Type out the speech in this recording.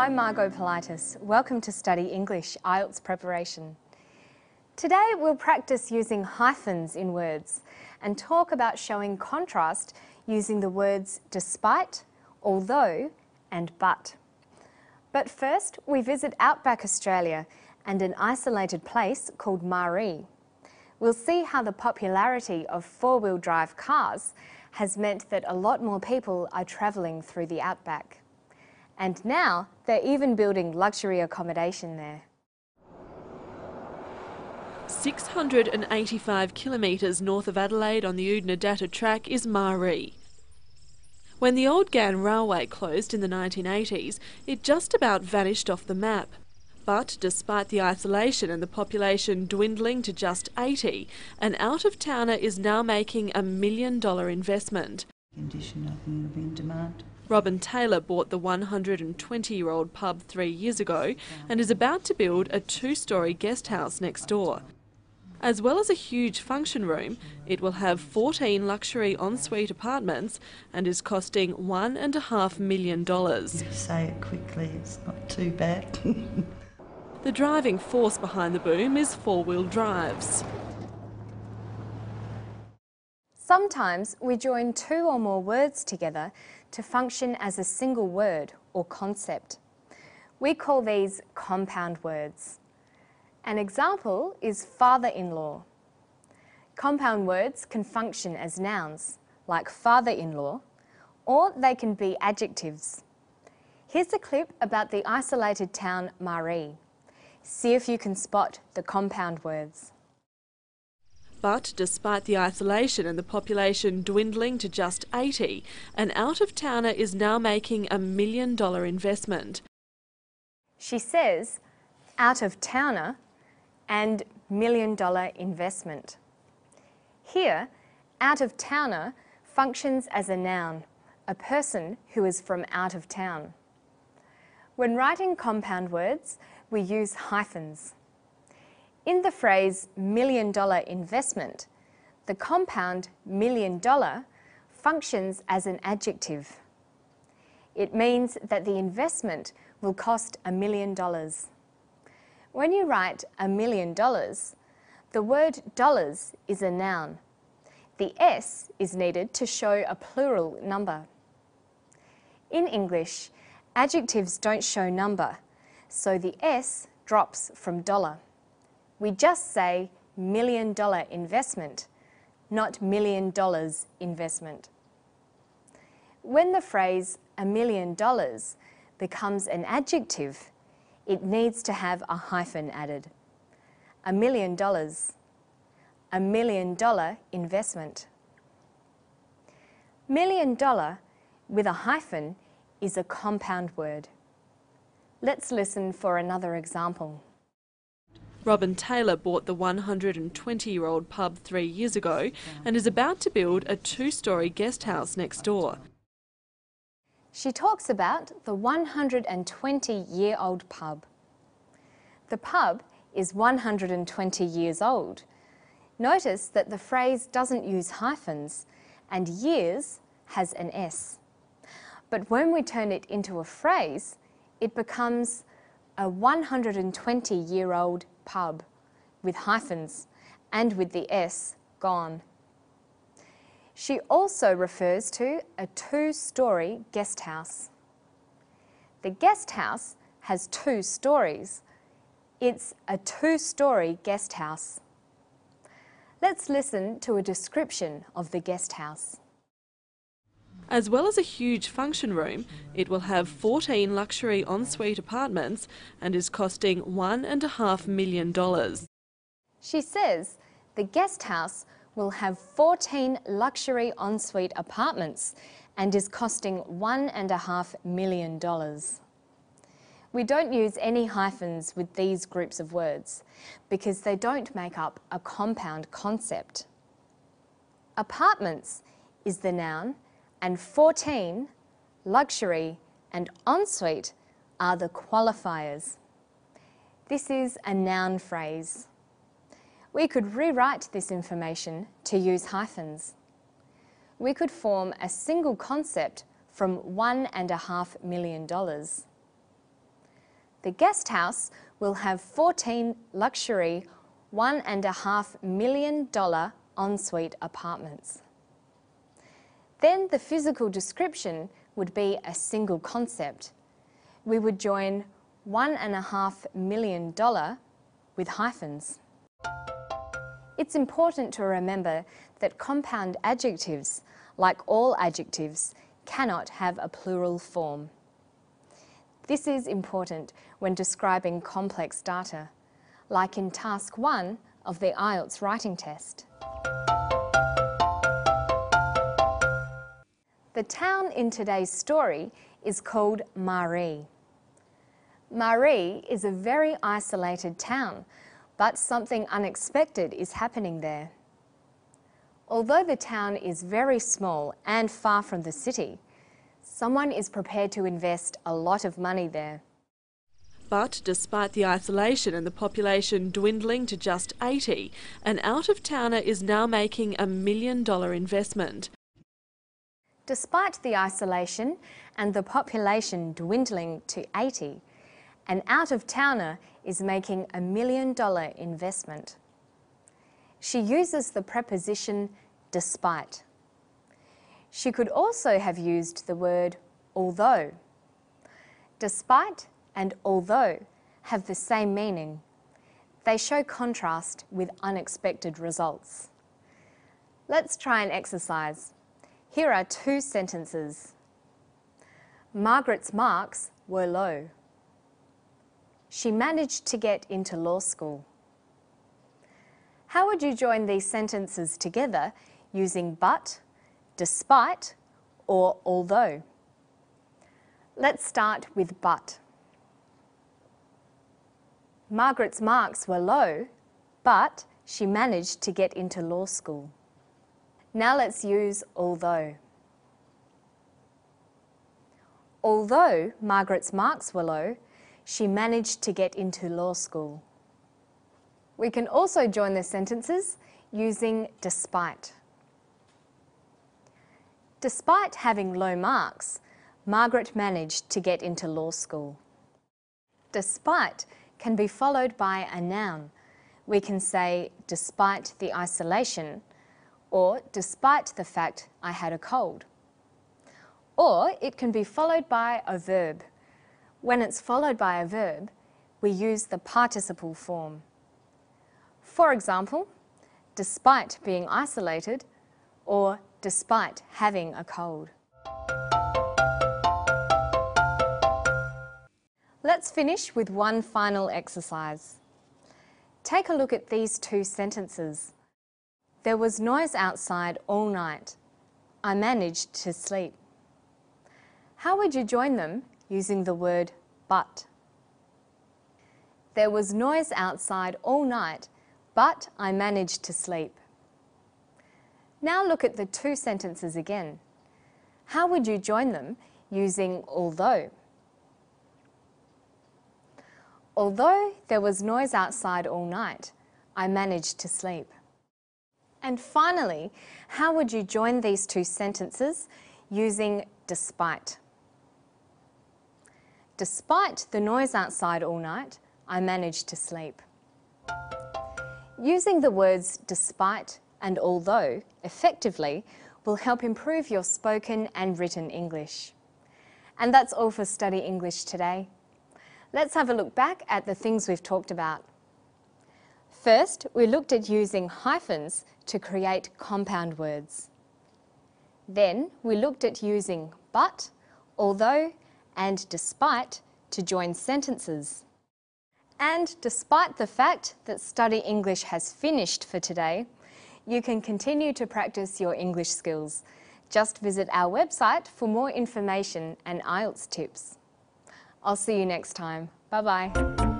I'm Margot Politis. Welcome to Study English IELTS Preparation. Today we'll practice using hyphens in words and talk about showing contrast using the words despite, although and but. But first we visit Outback, Australia and an isolated place called Maree. We'll see how the popularity of four-wheel drive cars has meant that a lot more people are travelling through the Outback. And now they're even building luxury accommodation there. 685 kilometres north of Adelaide on the Oodnadatta track is Maree. When the Old Ghan Railway closed in the 1980s, it just about vanished off the map. But despite the isolation and the population dwindling to just 80, an out-of-towner is now making $1 million investment. Condition of in demand. Robin Taylor bought the 120-year-old pub 3 years ago and is about to build a 2-storey guest house next door. As well as a huge function room, it will have 14 luxury ensuite apartments and is costing $1.5 million. If you say it quickly, it's not too bad. The driving force behind the boom is four-wheel drives. Sometimes we join two or more words together to function as a single word or concept. We call these compound words. An example is father-in-law. Compound words can function as nouns, like father-in-law, or they can be adjectives. Here's a clip about the isolated town Maree. See if you can spot the compound words. But despite the isolation and the population dwindling to just 80, an out-of-towner is now making $1 million investment. She says out-of-towner and $1 million investment. Here, out-of-towner functions as a noun, a person who is from out of town. When writing compound words, we use hyphens. In the phrase $1 million investment, the compound $1 million functions as an adjective. It means that the investment will cost $1 million. When you write $1 million, the word dollars is a noun. The S is needed to show a plural number. In English, adjectives don't show number, so the S drops from dollar. We just say $1 million investment, not $1 million investment. When the phrase $1 million becomes an adjective, it needs to have a hyphen added. $1 million, $1 million investment. $1 million with a hyphen is a compound word. Let's listen for another example. Robin Taylor bought the 120-year-old pub 3 years ago and is about to build a 2-storey guest house next door. She talks about the 120-year-old pub. The pub is 120 years old. Notice that the phrase doesn't use hyphens and years has an S. But when we turn it into a phrase, it becomes a 120-year-old pub with hyphens and with the S gone. She also refers to a 2-storey guest house. The guest house has 2 stories. It's a 2-storey guest house. Let's listen to a description of the guest house. As well as a huge function room, it will have 14 luxury ensuite apartments and is costing $1.5 million. She says the guest house will have 14 luxury ensuite apartments and is costing $1.5 million. We don't use any hyphens with these groups of words because they don't make up a compound concept. Apartments is the noun, and 14, luxury and ensuite are the qualifiers. This is a noun phrase. We could rewrite this information to use hyphens. We could form a single concept from $1.5 million. The guest house will have 14 luxury $1.5 million ensuite apartments. Then the physical description would be a single concept. We would join $1.5 million with hyphens. It's important to remember that compound adjectives, like all adjectives, cannot have a plural form. This is important when describing complex data, like in Task 1 of the IELTS writing test. The town in today's story is called Marie. Marie is a very isolated town, but something unexpected is happening there. Although the town is very small and far from the city, someone is prepared to invest a lot of money there. But despite the isolation and the population dwindling to just 80, an out-of-towner is now making $1 million investment. Despite the isolation and the population dwindling to 80, an out-of-towner is making $1 million investment. She uses the preposition despite. She could also have used the word although. Despite and although have the same meaning. They show contrast with unexpected results. Let's try an exercise. Here are two sentences. Margaret's marks were low. She managed to get into law school. How would you join these sentences together using but, despite, or although? Let's start with but. Margaret's marks were low, but she managed to get into law school. Now let's use although. Although Margaret's marks were low, she managed to get into law school. We can also join the sentences using despite. Despite having low marks, Margaret managed to get into law school. Despite can be followed by a noun. We can say, despite the isolation, or despite the fact I had a cold. Or it can be followed by a verb. When it's followed by a verb, we use the participle form. For example, despite being isolated, or despite having a cold. Let's finish with one final exercise. Take a look at these two sentences. There was noise outside all night. I managed to sleep. How would you join them using the word but? There was noise outside all night, but I managed to sleep. Now look at the two sentences again. How would you join them using although? Although there was noise outside all night, I managed to sleep. And finally, how would you join these two sentences using despite? Despite the noise outside all night, I managed to sleep. Using the words despite and although effectively will help improve your spoken and written English. And that's all for Study English today. Let's have a look back at the things we've talked about. First, we looked at using hyphens to create compound words. Then, we looked at using but, although, and despite to join sentences. And despite the fact that Study English has finished for today, you can continue to practice your English skills. Just visit our website for more information and IELTS tips. I'll see you next time. Bye-bye.